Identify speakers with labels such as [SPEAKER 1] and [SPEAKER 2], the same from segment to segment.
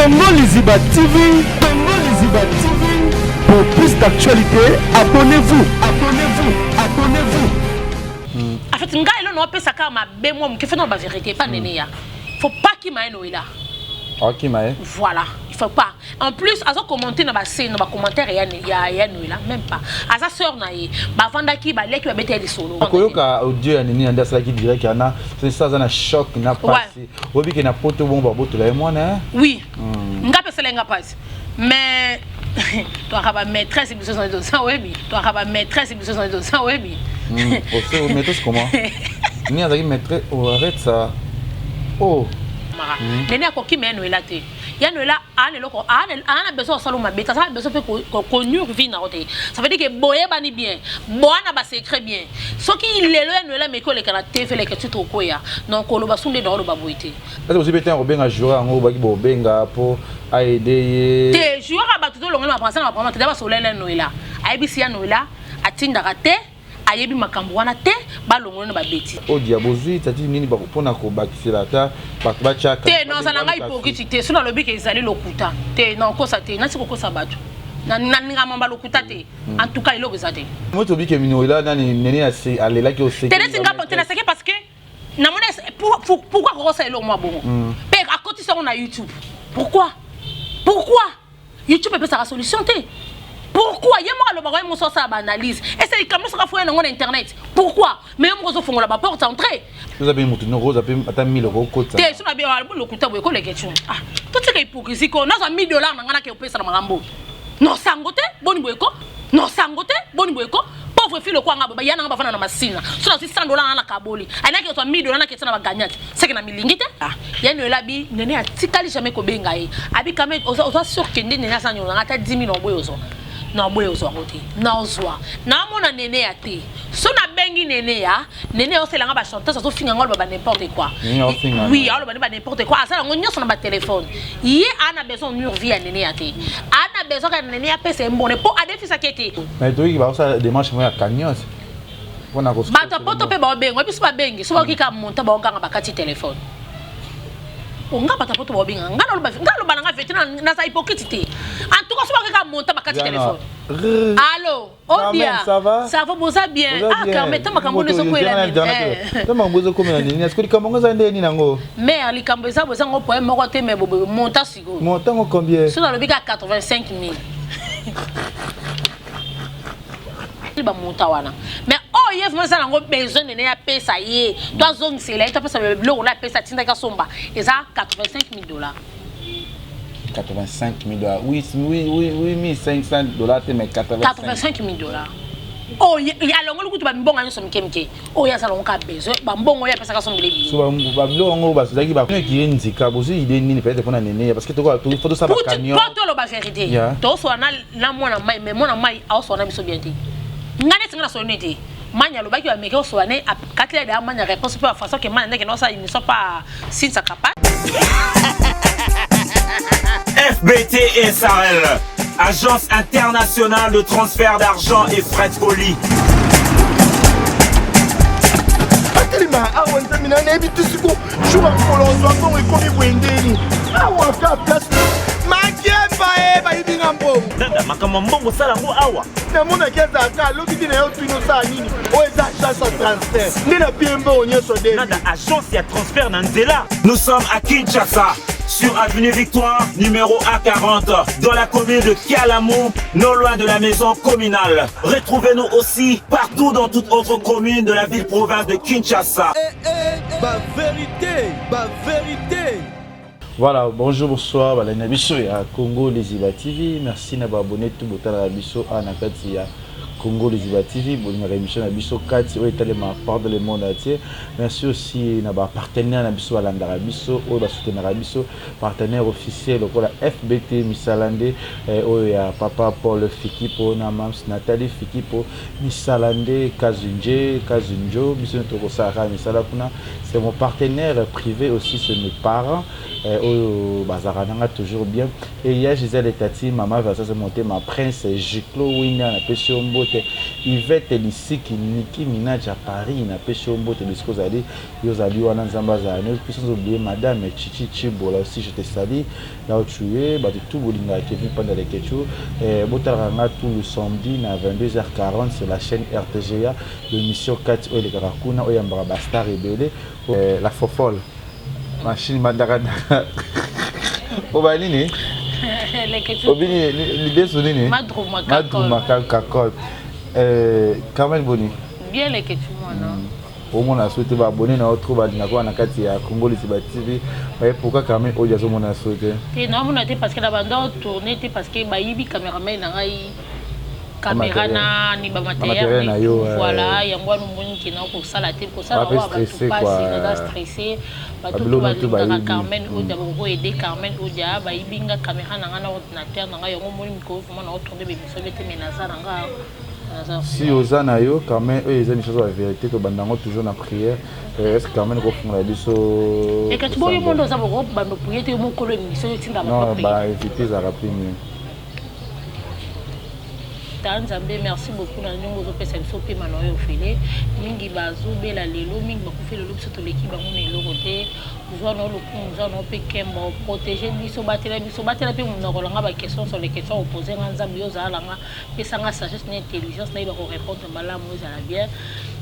[SPEAKER 1] Congo Liziba TV, Congo Liziba TV. Pour plus d'actualité, abonnez-vous, abonnez-vous, abonnez-vous.
[SPEAKER 2] En fait, nga elo no pesa ka ma be mo ke fait non ba vérité pas néné ya. Faut pas qu'il m'a eno là.
[SPEAKER 3] OK maé.
[SPEAKER 2] Voilà, il faut pas. En plus, à ça commenter na ba scène, na ba commentaire ya no là, même pas. À sa sœur na yi, ba vanda ki ba leki ba bete les solo.
[SPEAKER 3] Akoyoka audio ya nini anda sala ki dirait qu'il y en a c'est ça na choc na passé. Obi ke na poto bon ba boto la moi na.
[SPEAKER 2] Oui. Nga pesa lenga passe. Mais toi ka maîtresse et besoin de ça oui, toi ka maîtresse et besoin de ça oui.
[SPEAKER 3] Aussi maîtresse comment? Ni azaki maîtresse, arrête ça. Oh.
[SPEAKER 2] Nene akoki meno elate ya no la ane loko ana besoin salo mabeta ça besoin peut connu vie na roté ça veut dire que boye bani bien boana ba secret bien so ki lelo no la meko le kana tefe le ketu to koya donc ko lo ba sunde do lo ba boité
[SPEAKER 3] est-ce que vous avez obenga joueur ngo ba ki bo benga po aider
[SPEAKER 2] te joueur ba tout longo ma penser na prendre te ba solele no la aibisi ya no la atinda raté ayebi makambo wana te balongo na babeti
[SPEAKER 3] o diabozi tati nini ba pona ko bakisela ta ba chaka
[SPEAKER 2] te non ça nanga hypocrite te sona lobi ke ezali lokuta te non ko sa te na siko ko sa batu na ninga mamba lokuta te en tout cas il obe za te
[SPEAKER 3] moi to bi ke mino ila nani nene assez alela ki o se
[SPEAKER 2] te singa ponte na seke parce que na mona pourquoi ko sa elo moi bon pe à côté ça on a YouTube pourquoi YouTube peut sa solution te. Pourquoi? Il y a moi le bagage mon ça analyse. Et c'est comme ça qu'on fait dans internet. Pourquoi? Mais on se font la porte entrée.
[SPEAKER 3] Vous avez monté nos roses à 1000 € côté.
[SPEAKER 2] T'es sur la bien le coup de les questions. Ah, tout ce qui est hypocrisie qu'on a $1000 dans la qui paye ça dans Marambo. Non sangote, bon boyko. Non sangote, bon boyko. Pauvre fille le quoi ngaba yana ngaba fana na masina. So na $100 na kaboli. Ana ki to $1000 na ketana baganyaki. C'est que na milingite. Ah, ya no labi nene atikali jamais ko benga yi. Abi kame ozo sur kende nene sa nyona ata 10 000 boyozo. Na boye ozoakote na ozwa na mona nene ya te so na bengi nene ya nene o selanga ba chanteuse so finga ngolo ba n'importe quoi oui alors ba n'importe quoi ça ngo nyoso na ba téléphone yi ana besoin mur vie ya nene ya te ana besoin ka nene ya pesa mbone po adefisa kete
[SPEAKER 3] mais toi qui va ça démarche moi ya cagnos bona ko
[SPEAKER 2] ba ta poto pe ba bengo biso ba bengi so ba kika monta ba nganga ba kati téléphone nga pata poto ba benga ngalo ba nga vetina na sa hypocrite en tout cas so ba kika monta ba kati téléphone. Allô, Odia,
[SPEAKER 3] ça va?
[SPEAKER 2] Ça va, boza bien. Ah, quand même, t'as ma cambono so kwela ni.
[SPEAKER 3] T'as ma cambono so kwela ni. Est-ce que les cambono ça ndé ni nango?
[SPEAKER 2] Mais les cambono ça boza ngo poème moko te mais bobo monta sigo.
[SPEAKER 3] Monta ngo combien?
[SPEAKER 2] Sur le bika 85 000. Il va monta wana. Mais oh yef moi ça ngo besoin de ya pesa yé. Toi zone c'est là, tu pesa le blog la pesa tinda ka somba. Et ça $85 000.
[SPEAKER 3] $85 000. Oui, 1500 $, mais
[SPEAKER 2] $85 000. Oh, il y a l'ongolo que tu vas me bon à nous sommes kemke. Oh, il y a ça l'on a besoin. Bambon, il y a pas ça comme les.
[SPEAKER 3] So bablo ngo basi daki ba qui nzika bosi idée nini peut-être pour na nene parce que toi il faut ça ba cagnon.
[SPEAKER 2] Pour toi la vérité. To so na la mona mai mais mona mai a so na biso bien te. Ngane tinga so nete. Manya lo baki wa meke so ane a katile da manya réponse pour façon que manya que non ça ils ne sont pas si ça capable.
[SPEAKER 4] FBT SARL, Agence internationale de transfert d'argent et frais de colis. Nous sommes à Kinshasa, sur avenue Victoire, numéro A40, dans la commune de Kialamou, non loin de la maison communale. Retrouvez-nous aussi partout dans toute autre commune de la ville-province de Kinshasa.
[SPEAKER 5] Vérité.
[SPEAKER 3] Voilà, bonjour, bonsoir, voilà, Nabiso à Congo Liziba TV. Merci d'avoir abonné tout le temps à Nabiso à Nakati Congo Liziba TV. Bon, une émission Nabiso 4, c'est où ma part de le monde entier. Merci aussi à nos partenaires Nabiso Alanda Nabiso, au soutien Nabiso, partenaire officiel au la FBT Missalande, au ya Papa Paul Fikipo, Namams Nathalie Fikipo, Missalande, Kazunjo, Mission Tokosara, Missalakuna. C'est mon partenaire privé aussi, c'est mes parents. Au Bazarananga toujours bien. Et hier, Gisèle et Tati, maman va se monter ma prince Jiclo Wina, la Pession Mbote, Yvette Lisiki Nicki Minaj à Paris na pêche au mbote de ce que zali yo zali wana nzamba za ne puis sans oublier madame Chichi Chibola aussi je te salue là où tu es ba tout bolinga Kevin pendant les ketchou botaranga tout le samedi à 22h40 sur la chaîne RTGA l'émission 4 o le karakuna o yambara Basta rebelle la fofolle machine madara Obanini Obini l'idée sonine Madrouma Kakol Carmen Boni
[SPEAKER 2] bien les questions non
[SPEAKER 3] au moins a souhaité abonner na autre badina kwa na kati ya Congo Liziba TV mais pourquoi Carmen Odia zo mona souhaité
[SPEAKER 2] et non on a été parce que la bande tourner parce que ba yibi cameraman na ngai caméra na ni ba matériel voilà ya ngwa numoni kina ko sala te ko sala wa ba stressé ba tout ba Carmen Odia ba aider Carmen Odia ba yibinga caméra na ngana ordinateur na ngai ngomoni miko vraiment na tourner be biso bete menaza na nga
[SPEAKER 3] si ozana yo Carmen eux ils ont une chose la vérité que bandango toujours na prière est-ce que Carmen ko fondre biso
[SPEAKER 2] et que tu boyo mondo za bo ba no prier te mo koloni biso tinda ba
[SPEAKER 3] non ba éviter za rappeler mieux
[SPEAKER 2] Nzambe merci beaucoup na nyongo zo pesa biso pe manoyo ofele mingi bazo bela lelo mingi bakufi lelo biso toleki bango na eloko te zo na lokumu zo na pe kembo protéger biso batela pe mo kolanga ba questions sur les questions opposées nga Nzambe yo za langa pesa nga sagesse na intelligence na iba ko répondre malamu za la bien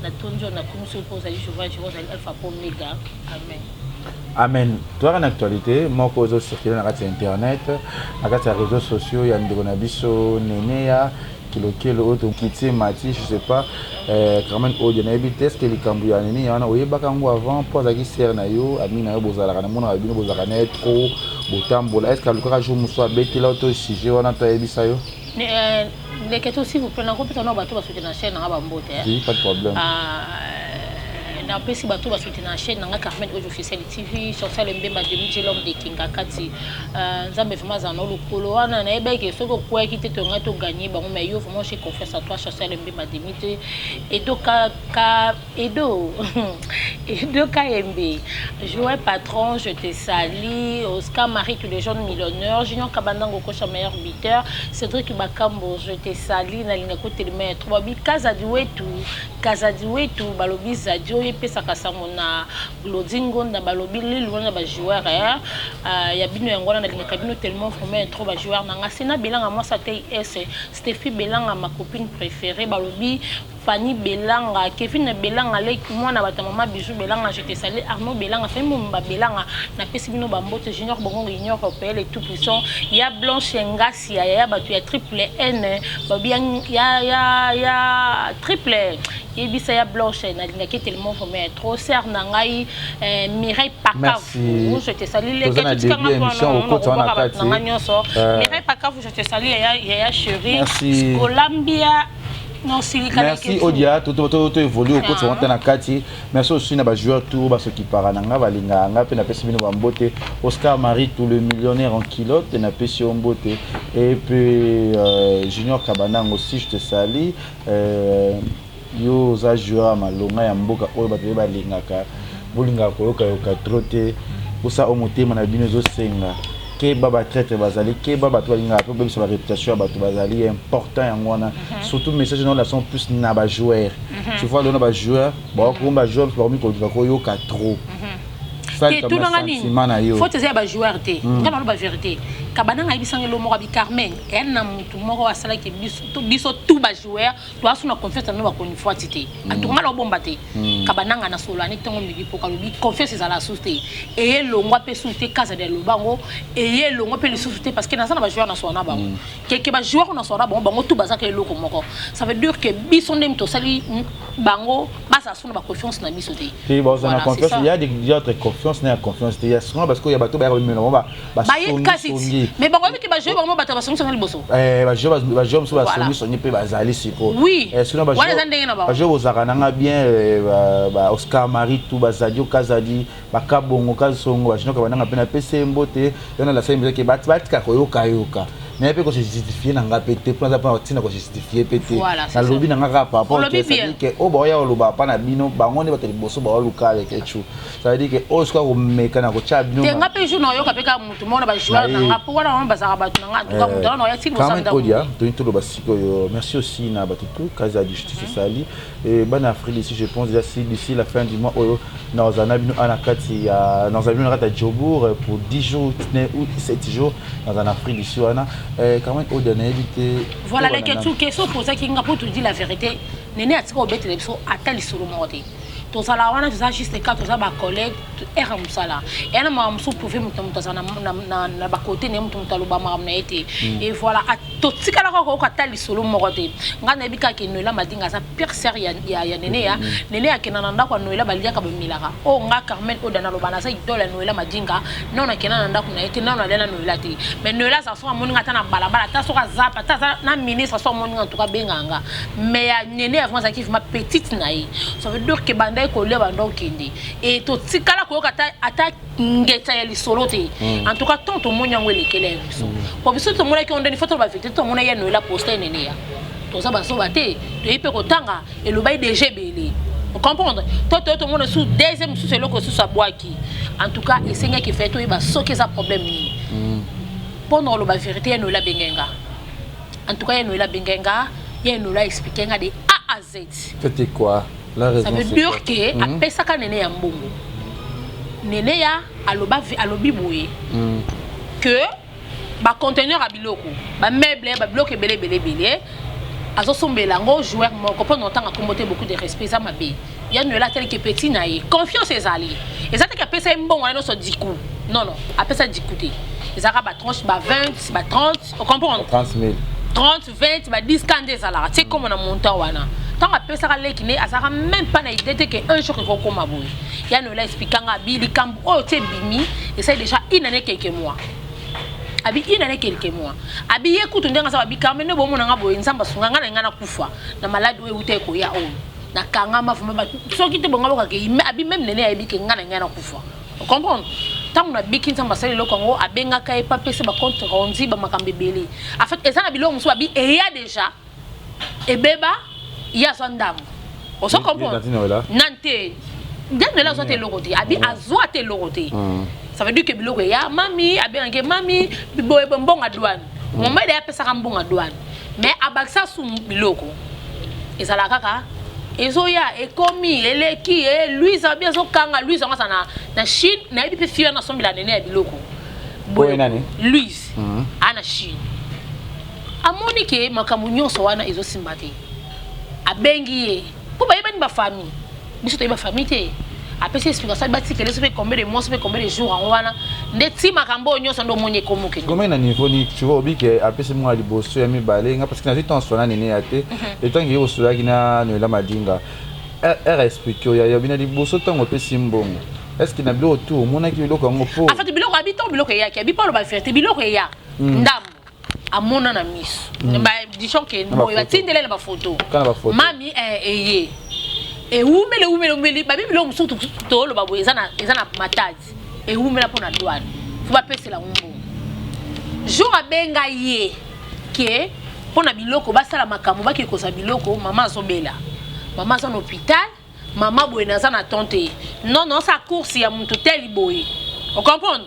[SPEAKER 2] na tonjo na kumso posa je vois alpha pour méga amen.
[SPEAKER 3] Amen. Toi en actualité, moi cause circuler na carte internet, na carte réseaux sociaux, ya ndeko na biso Nenea kilo auto kiti mati je sais pas quand même au de n'habiter est-ce que les cambuya nini yana oyebaka ngo avant pour za ki ser na yo amina yo bozala kana mona bino bozala na trop botambola est-ce que alukaka jour muso abetela auto sujet wana to yebisa yo
[SPEAKER 2] les questions s'il vous plaît na kopita na bato ba soutenir na chaîne na ba mbote
[SPEAKER 3] oui pas de problème
[SPEAKER 2] na pesi bato ba soutenir na chaîne na Carmen Ojo officiel TV social mbemba de l'homme de Kinga Kati nzambe vraiment za no lokolo wana na eba ke soko kwa ki te tonga to gagner ba mais yo vraiment j'ai confiance à toi social mbemba de mite edo KMB Joël Patron je te salue Oscar Marie tous les jeunes millionnaires Junior Kabandango coach meilleur buteur Cédric Bakambo je te salue na linga ko telema 3 bi Kazadi wetu balobi zadio pesa kasango na Glodingo na balobi lelo na ba joueur ya bino yangona na linga kabino tellement formé trop ba joueur na ngasena belanga moi ça Stéphie Belanga ma copine préférée balobi Fanny Belanga Kevin Belanga lek moi na bata mama bijou Belanga je te salue Arnaud Belanga fait mumba Belanga na pesi bino bambote junior bongo junior européen et tout puissant ya Blanche Ngasi ya batu ya triple N babi ya triple yebisa ya Blanche na linga ki tellement formé trop ser na ngai Mireille Pakavu je te salue les gars tout kanga toi Mireille Pakavu je te salue ya chérie Columbia.
[SPEAKER 3] Merci Odia, tout évolue au côté de la Kati. Merci aussi à joueurs tout parce qui parananga balinga nga pe na pesi bino bambote Oscar Marie tout le millionnaire en kilote na pesi ombote et puis Junior Kabanang aussi je te salue yo za joueur malonga ya mboka oyo bato balingaka bolinga ko yoka trote usa omotema na bino zo senga ke baba traite bazali ke baba to linga pe biso ba réputation ba to bazali important yangwana surtout message dans la son plus na ba joueur tu vois le na ba joueur ba ko ba joueur parmi ko yoka trop
[SPEAKER 2] tout dans la ligne faut te dire ba joueur té quand on ba vérité kabana ngai bisangelo mo bi Carmen et na mutu moko asala ke biso tout ba joueur to asuna confiance na ba ko une fois tité atunga lo bomba té kabana ngana solo ani tongo mi po kalobi confiance za la société et longwa pe souté casa de lobango et longwa pe le souté parce que na ça na ba joueur na sona ba que ba joueur na sona bango tout bazaka eloko moko ça veut dire que biso ndem to sali bango basa sona ba confiance na biso té
[SPEAKER 3] et bon ça na confiance il y a des autres confiance na confiance té souvent parce que ya bato ba remelo ba mais bon que ba jouer bango bato ba songa liboso ba jouer so ba songi pe bazali siko
[SPEAKER 2] oui
[SPEAKER 3] est-ce que ba jouer ozaka nanga bien ba Oscar Marie tout ba Zadio Kazadi ba Kabongo Kazongo ba chinoka bananga pe na PC mbote yana la sema ke batika koyoka mais peut que justifier nanga pété pour pas tina ko justifier pété na lobby nanga par rapport à ça dit que oh boya o loba pa na bino bango ne ba teli boso ba luka avec quelque ça veut dire que oh ska ko meka na ko cha bino
[SPEAKER 2] tenga pe jour na yo ka peka mutu mona ba joueur nanga pour wana ba za ba nanga to ka mutu na ya ti bosa nda
[SPEAKER 3] odia to into lo basiko yo merci aussi na batutu kaza justice sali et ban Afrique ici je pense déjà d'ici la fin du mois na ozana bino anakati ya na ozana bino rata Djobour pour 10 jours ou 7 jours dans un Afrique ici wana quand même au dernier éviter
[SPEAKER 2] voilà les questions pour ça qui nga pour te dire la vérité nene atika obete les so atali solo morte to sala wana to sa juste ka to sa ba collègue era musala ena ma musu pouvez mutu sana na ba côté ne mutu taloba ma na été et voilà to tika la ko atali solo morte nga na bika ke noela madinga sa pire sérieux ya nene ya nene ya kenana ndako noela balia ka bamilaka o nga Carmen odana lobana sa idola noela madinga non na kenana ndako na été non na lena noela te mais noela sa so amoni ngata na balabala ta so ka zapa ta na ministre so amoni en tout cas benganga mais ya nene avant ça qui ma petite naï ça veut dire que banda ko le banda okindi et to tikala ko kata ata ngeta ya lisolo te en tout cas tant to monya ngwele kele biso ko biso to mona ki ondeni photo ba vite to mona ya noela poster nene ya to ça ba so baté to ipe ko tanga et le bail DG belé vous comprenez tout le monde sous deuxième sous celui que sous sa boîte en tout cas et seigneur qui fait tout il va soquer ça problème pendant le vérité ya noela bengenga en tout cas ya noela bengenga ya noela expliquer nga de A à Z
[SPEAKER 3] c'était quoi la raison
[SPEAKER 2] ça veut dire que après ça quand nene ya mbongo nene ya alobi boye que ba conteneur à biloko ba meuble ba bloc belé azo sombela ngo joueur moko pendant temps a comporté beaucoup de respect ça mabe ya noela tel que petit naïe confiance ezali ezate que pesa mbongo na no so diku non après ça dikuté ezaka ba tranche ba 20 ba 30 on comprend
[SPEAKER 3] 30 000
[SPEAKER 2] 30 20 ba 10 kande ça c'est comme on a monté wana tant après ça lekine azaka même pas na idée que un jour il faut comme aboui ya noela expliquanga bili kambu o te bimi et ça déjà une année quelques mois abi une année quelques mois abi écoute ndenga ça abi quand même bo mona ngabo nzamba sunga ngana ngana kufa na malade we ute ko ya o na kanga mafuma ba so kite bonga boka ke abi même nene abi ke ngana ngana kufa comprendre tant on a biki nzamba sali lo kongo abenga kai pa pese ba compte rendu ba makambe belé en fait ezana bilo muso abi et ya déjà et beba ya sondam on se comprend nante ndenge la zote lokoté abi azoate lokoté ça veut dire que biloko ya mami abenga mami boye bonga douane mon mari ya pesa ka bonga douane mais abaksa sou biloko ezala kaka ezoya ekomi eleki Louise bien zo kanga Louise ngasa na Chine na ebi pe fiya na sombila nene ya biloko
[SPEAKER 3] boye nani
[SPEAKER 2] Louise ana Chine amoni ke makamu nyonso wana ezo simbate abengi ye po ba yeba ni ba famille biso to ba famille te après c'est explication bati que les fait combien de mois fait combien de jours en wana ndeti makambo nyonso ndo monye komuke
[SPEAKER 3] comment na niveau ni tu vois obi que après c'est moi liboso ya mibale nga parce que na temps sona nene ya te et tant que osola kina noela madinga elle explique ya bina liboso tango pe simbongo est-ce que na bilo autour mona ki bilo kongo po
[SPEAKER 2] en fait biloko habitant biloko ya ki abi pas le ba faire biloko ya ndam amona na miso ba disons que mo ya tindele na ba photo mami eye et umele babi bilo musutu to lo babo ezana matazi et umela pona douane faut pas pesa la umbo jour abenga ye ke pona biloko basala makambo baki kosa biloko mama azobela mama za hôpital mama boyena za na tante non sa course ya muntu teli boye on comprend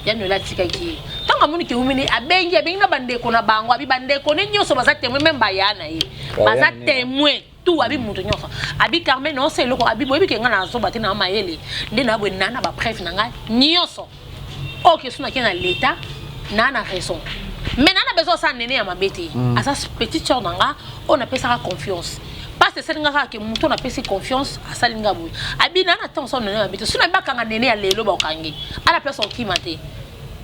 [SPEAKER 2] ya no la tika ki tanga moni ke umene abengi na bandeko na bango abi bandeko ne nyoso baza témoin même bayana ye baza témoin tout abi mutu nyoso abi Carmen non c'est loko abi boyebi ke ngana zo bati na mayele nde na bwe nana ba preuve nanga nyoso OK suna ke na l'état nana raison mais nana besoin ça nene ya mabeti asa petite sœur nanga on appelle ça confiance parce que c'est ngaka ke mutu na pesi confiance asalinga boye abi nana tant son nene ya mabeti suna bakanga nene ya lelo ba kangi ala place okimate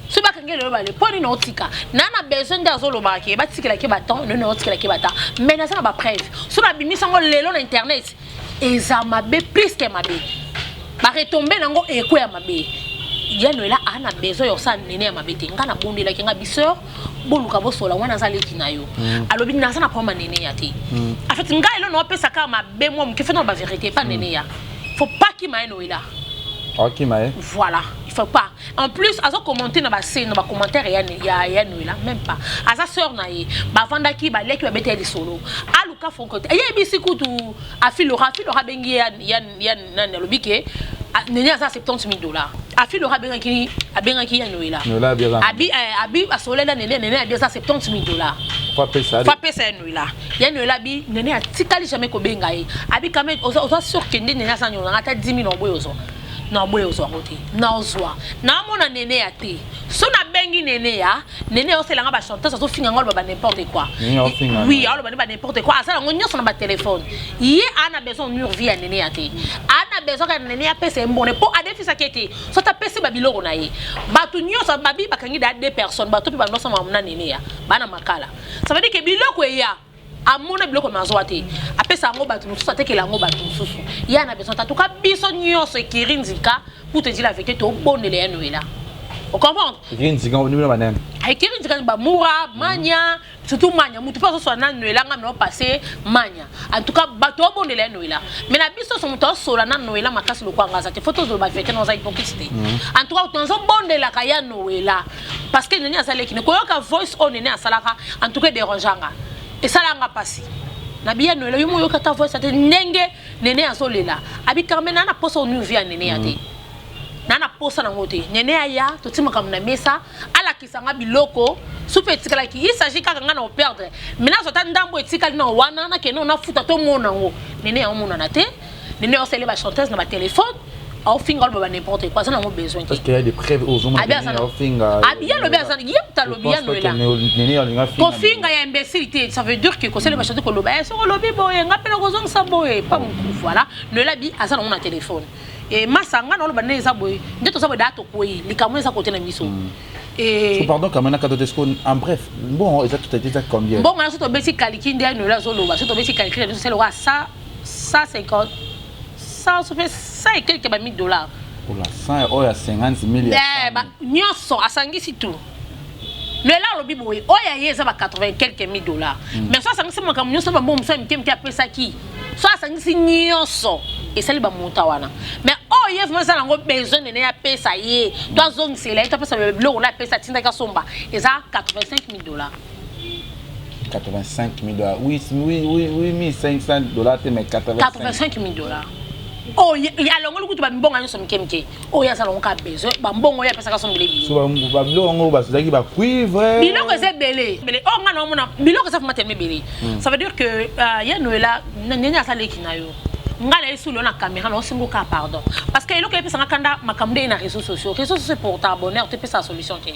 [SPEAKER 2] si bakanga lelo ba le poni na otika nana besoin d'azo lo ba ke ba tikela ke baton non na otika ke bata mais na ça ba preuve suna bimisa ngo lelo na internet eza mabe plus que mabe ba retomber nango eko ya mabe ya noela ana besoin yo sa nene ya mabe te ngana bondela ke nga biseur boluka bosola wana zaleki na yo alobi na sana poma nene ya te en fait nga elo no pesa ka mabe mo mke fait no ba vérité pas nene ya faut pas qu'il m'a noela
[SPEAKER 3] Ok, Maë.
[SPEAKER 2] Voilà, il faut pas. En plus, à commenter dans ma commentaire, il y a là, même pas. À sa sœur, bah vendaki, bah leki, bah bête les solo. À Luca Foncote. Et il y a ici coup tout. À Philora bengi yan lobike. Nene à 70 000 $. À Philora bengi yan noila.
[SPEAKER 3] Noila bien.
[SPEAKER 2] Abi à solela nene à bien 70 000 $.
[SPEAKER 3] Faut payer ça.
[SPEAKER 2] Faut payer ça noila. Yan noila bi nene à tikali jamais ko benga yi. Abi quand même on sûr que nene à ça nyona ata 10 000 $. Na boye ozoakote na ozwa na mona nene ya te so na bengi nene ya nene o selanga ba chanteuse so finga ngolo ba n'importe quoi oui alors ba n'importe quoi ça ngo nyoso na ba téléphone yi ana besoin nur vie nene ya te ana besoin ka nene ya pesa mbone po adefisa kete so ta pesa ba biloko na ye ba tu nyoso ba bi ba kangi da deux personnes ba to bi ba noso mamuna nene ya bana makala ça veut dire que biloko ya amona biloko mazwate apesa ngo batu mususu atekela ngo batu mususu yana besoin tatuka biso nyonso ekirinzika pour te dire la vérité to bonele ya Noëlla. On comprend?
[SPEAKER 3] Ekirinzika on nimela banane.
[SPEAKER 2] Ekirinzika ba moura manya surtout manya mutu pas so na Noëlla ngam passer manya. En tout cas bato bonele ya Noëlla. Mais na biso so mutu so na Noëlla makasi lo kwanga za te photos de ba vérité dans hypocrisie. En tout cas tonzo bonela ka ya Noëlla parce que nene asale ki ne koyoka voice on nene asalaka en tout cas dérangeanga. Et ça l'a passé. Nabiya Noëlla yomo yokata voix ça te nenge nene azolela. Abi kamena na posa onu via nene ate. Nana posa na ngote. Nene aya to tima kam na mesa ala kisanga biloko soupe etikala ki il s'agit kaka ngana o perdre. Mina so ta ndambo etikali na wana na keno na futa to mona ngo. Nene ya mona na te. Nene o sele ba chanteuse na ba téléphone. Au fingal ba n'importe quoi ça n'a pas besoin.
[SPEAKER 3] Parce qu'il y a des preuves aux hommes. Au fingal.
[SPEAKER 2] Abia le bien yem ta lobia Noëlla. Ko finga ya imbécilité ça veut dire que ko sele ba chanteuse ko loba so lobi boye ngapela ko zong sa boye pas mon coup voilà. Noëlla bi asa na mon téléphone. Et masanga na loba neza boye ndeto sa boye dato koyi likamwe sa côté na miso. Et
[SPEAKER 3] pardon quand même Kadotesco en bref bon et ça tout a été ça combien?
[SPEAKER 2] Bon on a surtout besi kaliki ndia Noëlla zo loba surtout besi kaliki c'est le roi ça 50 ça fait ça et quelques $.
[SPEAKER 3] Pour la 100 ou 50 000.
[SPEAKER 2] Eh bah nyoso asangi si tout. Noëlla lobi boy oya yeza ba 80 quelques $. Mais ça sangi mo kam nyoso ba mbom so mkemki apesa ki. So asangi si nyoso et ça li ba monta wana. Mais oye vraiment ça ngo besoin de ya pesa ye. Toi zong c'est là tu pesa le on a pesa tinda ka somba et ça 85 000 $.
[SPEAKER 3] 85 000 $. Oui, 1500 $, mais
[SPEAKER 2] 85 000 $. Oh, il y a l'ongolo kutu ba mbonga nyoso mkemke. Oh, ya salon ka besoin ba mbongo ya pesa ka sombele bi.
[SPEAKER 3] So ba biloko ba saki ba cuivre.
[SPEAKER 2] Biloko c'est belé. Belé oh ngana mona biloko ça fumate belé. Ça veut dire que ya Noëlla nenya sale kinayo. Ngala isu lo na caméra no singo ka pardon. Parce que eloko epesa ngakanda makamde na réseaux sociaux. Réseaux sociaux pour t'abonner, tu peux sa solution ke.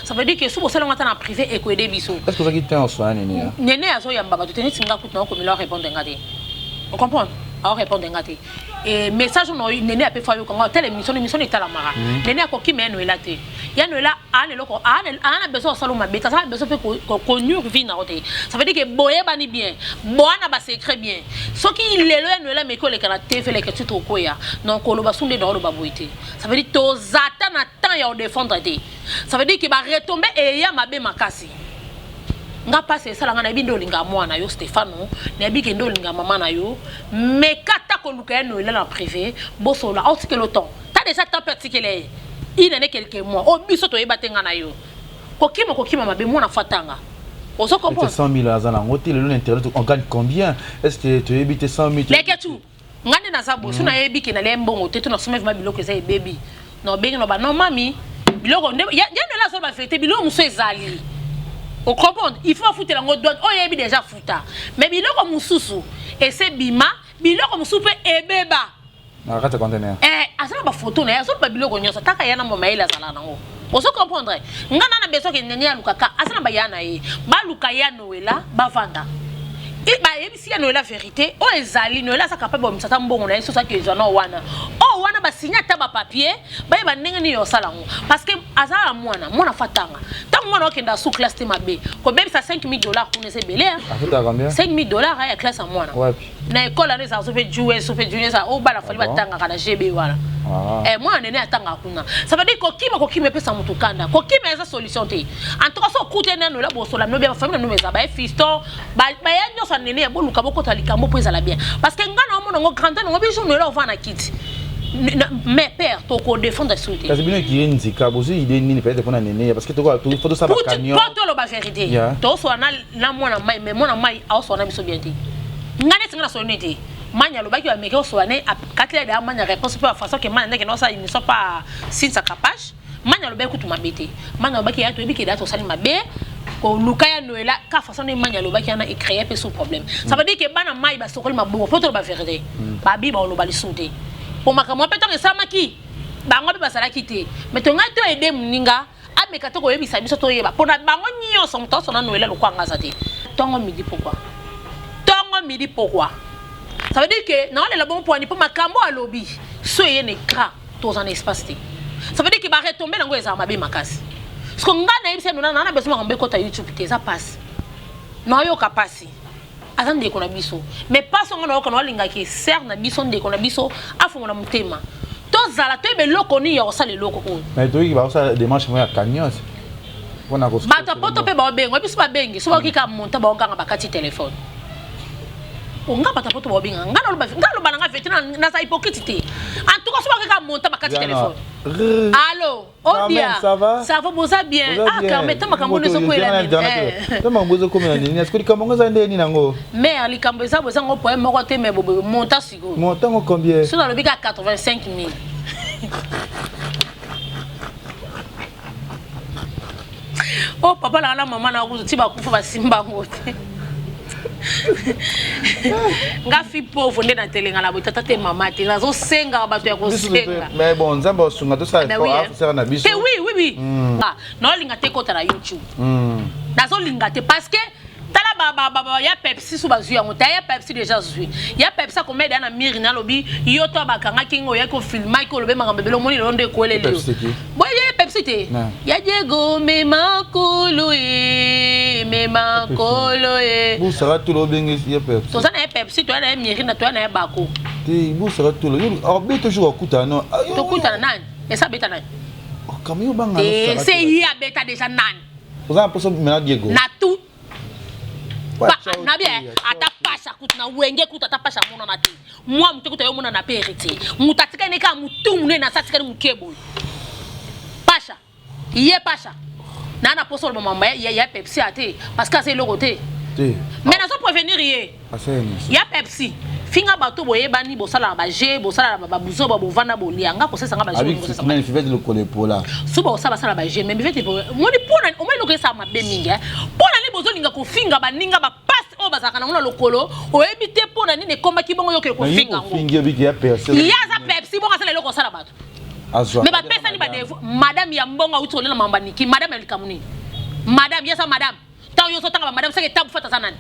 [SPEAKER 2] Ça veut dire que sous bosala ngata na privé e ko aider biso.
[SPEAKER 3] Est-ce que ça qui t'en soit nene?
[SPEAKER 2] Nene azo yamba ba tuteni singa kutu na ko mi leur répondre ngate. On comprend? Alors répondre ngate. Et message no nene ape fa yo ko telle émission est à la mara. Nene akoki me Noëlla te. Ya Noëlla ane loko ana besoin salo mabeta ça besoin fait ko nur vie na rote. Ça veut dire que boye bani bien. Boana ba secret bien. Ce qui lelo ya Noëlla me ko le kana te fait le que tu to ko ya. Donc ko lo ba sunde do lo ba boité. Ça veut dire to zata na temps ya o défendre te. Ça veut dire que ba retomber et ya mabe makasi. Nga passe ça nga na bindo linga mwana yo Stéphano na biki ndo linga mama na yo mais kata ko luka Noëlla na privé bosola au que le temps t'as déjà temps particulier il en est quelques mois au biso to yebatenga na yo kokima mabe mwana fatanga ozo comprendre
[SPEAKER 3] 100 000 azana ngote le internet on gagne combien est-ce que tu habites 100 000
[SPEAKER 2] leketu ngane na sabo suna yebiki na lembongo te to na soma va biloko za baby no bengi no ba no mami biloko ya Noëlla so ba fête biloko muso ezali. On comprend, il faut foutre la douane. Oh, il y a déjà fouta. Mais biloko mususu et c'est bima, biloko mususu et beba.
[SPEAKER 3] Arrête de contenir.
[SPEAKER 2] Asana ba photo na yaso ba biloko nyoso taka yana mo maila zala nango. Oso comprendre. Ngana na beso ke nenya lukaka asana ba yana ye. Ba luka ya Noëlla ba vanda. Et bah si ya Noëlla vérité, oh ezali Noëlla ça capable de m'sata mbongo na yeso ça que ezana wana. Oh wana ba signer ta ba papier, ba ba ndenge ni yo salango parce que azala mwana fatanga. Tant mwana okenda sous classe te mabe. Ko bebe ça 5 000 $ pour ne se belé hein.
[SPEAKER 3] Afita combien?
[SPEAKER 2] 5 000 $ ya classe à mwana.
[SPEAKER 3] Ouais.
[SPEAKER 2] Na école na ça so fait jouer ça oh ba la fali batanga kana GB wala. Moi nene atanga kuna. Ça veut dire kokima pesa mutukanda. Kokima eza solution te. En tout cas so kute na Noëlla bosola no bien famille no meza ba fiston ba ya nyoso nene ya boluka boko talikambo po ezala bien. Parce que ngana omo ngo grandeur ngo biso Noëlla ovana kiti. mais père toko défendre souté
[SPEAKER 3] parce que bino qui nzika bosi idée nini peut-être pour nene parce que toko faut ça ba cagnon
[SPEAKER 2] pour to lo ba vérité to so na mona mai mais mona mai a so na biso bien te ngane singa so nete manya lo ba ki wa meke so ane katile da manya réponse pour façon que manya que non ça ils ne sont pas si ça capable manya lo ba kutu mabete manya lo ba ki ya to bi ki da to sali mabe ko lukaya noela ka façon de manya lo ba ki na e créer pe sous problème ça veut dire que bana mai ba sokoli mabo pour to lo ba vérité ba bi ba lo ba li souté pour makamwa pe to ke samaki bango pe basala kité mais to ngato aider muninga ameka to ko yebisa biso to yeba pona bango nyo son to sona noela lo kwanga zate tongo midi pourquoi ça veut dire que non le bon point ni pour makambo à lobby so yene kra to en espace ça veut dire que ba retomber nango eza mabe makasi parce que ngana yebisa no na besoin ngambe ko ta YouTube te ça passe non yo kapasi azande ko na biso mais pas son ngana ko na linga ki ser na biso ndeko na biso afungo na mutema to zala to be loko ni yo sala loko ko
[SPEAKER 3] mais to yi ba ça démarche moi cagnon on a ko
[SPEAKER 2] bata poto pe ba bengo biso ba bengi so ba kika monta ba nganga bakati téléphone onga bata poto ba benga ngana lo ba nga vetina na sa hypocrite en tout cas so ba kika monta bakati téléphone allô Odia
[SPEAKER 3] ça va
[SPEAKER 2] boza bien ah quand même tama kambo nezo ko ela
[SPEAKER 3] ni tama bozo ko mena ni est-ce que kambo za ndeni nango
[SPEAKER 2] mais ali kambo za boza ngo poème moko te mais bobo monta sigo
[SPEAKER 3] monta ngo combien
[SPEAKER 2] sur le bika 85 000 oh papa la maman na kuzo tiba kufa basimba ngote nga fi pauvre ndena telenga la botata te mama te nazo senga bato ya kosenga
[SPEAKER 3] mais bon nzamba sunga to ça faut faire na biso
[SPEAKER 2] oui ah non linga te kota na YouTube nazo linga te parce que tala baba ya Pepsi sous bazu ya mota ya Pepsi déjà zui ya Pepsi ko meda na miri na lobi yo to bakanga kingo ya ko filma ko lobe makambe belo moni londe ko lelo boye Pepsi te ya Diego mema kolo e
[SPEAKER 3] bu sera tout lo bengi ya Pepsi
[SPEAKER 2] to sana ya Pepsi to na miri na to na bako
[SPEAKER 3] te bu sera tout lo yo be toujours okuta non
[SPEAKER 2] to kuta nani esa beta nani
[SPEAKER 3] comme yo banga
[SPEAKER 2] c'est ya beta déjà nani
[SPEAKER 3] vous en pensez maintenant Diego
[SPEAKER 2] na tout na bien atapasha kutina wenge kuta atapasha mona na te moi mutekuta yo mona na perité mutatika ne ka mutumune na satika ni mukebo pasha iye pasha na na poso le mama ya Pepsi ate parce que c'est le côté mais na so prévenir yé ya Pepsi finga bato boye bani bosala ba je bosala ba buzo ba bovana bolianga ko sesa nga ba je
[SPEAKER 3] avec même fivete le kolepola
[SPEAKER 2] so ba osala sala ba je mais fivete moni pona o mai lo kesa ma be minga pona ni bozo linga ko finga ba ninga ba passe o bazaka na ngona lokolo o ebite pona ni ne komba ki bongo yoke ko finga ngo
[SPEAKER 3] finga bi ya Pepsi
[SPEAKER 2] ya za Pepsi bonga sala lo ko sala bato mais ba pesa ni ba devo madame ya mbonga utole na mamba niki madame elikamuni madame yesa madame taw yo so tanga ba madame seke tabu fata sanani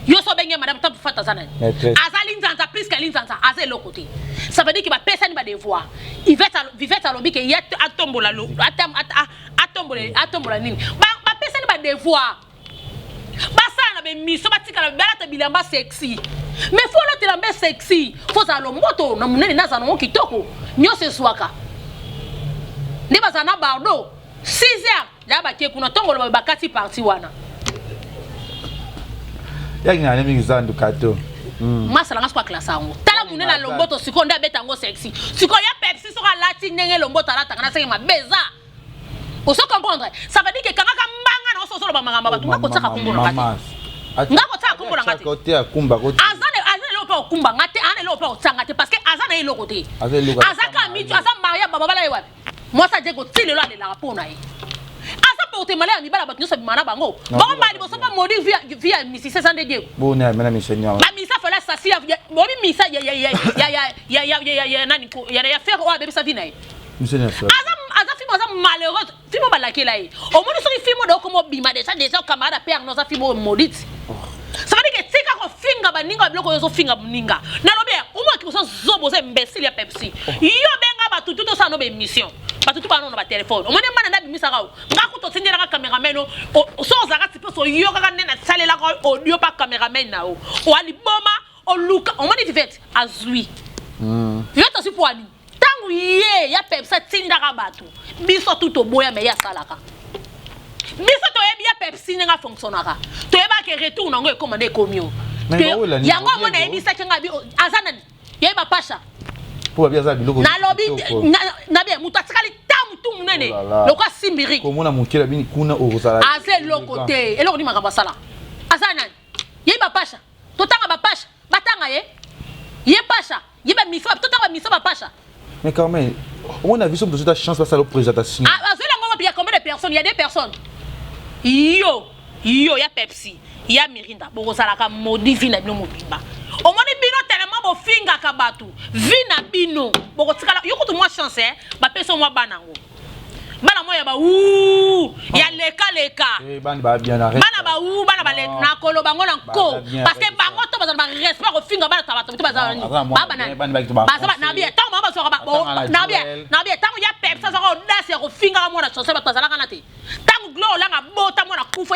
[SPEAKER 2] yo so benye madame tabu fata sanani azali nzanza plus que linzanza azali le côté ça veut dire que ba pesa ni ba devoir vivete alobi ke ya atombola lo atombola nini ba pesa ni ba devoir ba sana be miso ba tika la bela ta bilamba sexy mais faut la bilamba sexy faut ça lo moto na munene na zana kitoko nyose swaka ne ba sana bardo 6h ya ba ke kuna tongolo ba kati parti wana
[SPEAKER 3] ya ngana mingi zandu kato
[SPEAKER 2] masala ngasko klasa ngo tala munena lomboto sikonda beta ngo sexy siko ya Pepsi soka lati nenge lomboto alata kana senge mabeza o so comprendre ça veut dire que kaka mbanga na so so ba mangamba batu ngako tsaka kumbola ngati ngako tsaka kumbola ngati
[SPEAKER 3] kote akumba kote
[SPEAKER 2] azane lo pa kumba ngati ane lo pa tsanga te parce que azane lo kote azaka mitu asa maria baba bala yewa moi ça Diego tile lo ale la pona yi asa porte malaya mi bala batu so bimana bango bango mali bo so pa modi via misi 600 Diego
[SPEAKER 3] bona mena mi seigneur
[SPEAKER 2] ba misa fala sasia bobi misa ya nani ko ya faire o bebe sa vina yi
[SPEAKER 3] seigneur
[SPEAKER 2] aza fimo za malheureux fimo balakela yi o moni so fimo do ko mo bima déjà camarade père no za fimo maudit ça veut dire que tika ko finga baninga biloko yo so finga muninga na lobe o mo ki so zobo ze imbécile ya Pepsi yo benga ba tutu to sa no be émission ba tutu ba no ba téléphone o moni mana na bimisa ka o ngako to tindela ka cameraman o so za ka tipo so yo ka nena salela ka audio pa cameraman na o ali boma o luka o moni vivete azui vivete si poani tangu ye ya Pepsi tinda ka batu biso tuto boya me ya salaka biso to yebi ya Pepsi nga fonctionnera to yeba ke retour nango e commandé komio yango mo na yebi sa kenga bi azana yeba pasha
[SPEAKER 3] pour bien ça biloko
[SPEAKER 2] na lobby na bien muta tikali tamu tu munene loko simbiri
[SPEAKER 3] comment na mukela bini kuna ozala
[SPEAKER 2] ase lokote eloko ni makamba sala asana ye ba pasha totanga ba pasha batanga ye pasha ye ba mifa totanga ba mifa ba pasha
[SPEAKER 3] mais quand même on a vu ça de cette chance passer à la présentation
[SPEAKER 2] ah c'est là on va combien de personnes il y a des personnes yo ya Pepsi ya Mirinda boko sala ka modifie na bino mobimba o moni bino tellement bo finga ka batu vina bino boko tikala yo ko moi chance ba peso moi banango bana moya ba ya leka
[SPEAKER 3] bana ba bien arrêté
[SPEAKER 2] bana ba bana ba na kolo bango na ko parce que bango to bazana ba respect ko finga bana tabata to bazana ni bana na bien tant mama so ba na bien tant ya Pepsi ça ko dase ko finga mo na chance ba tazala kana te tant glo la nga bota mo na kufa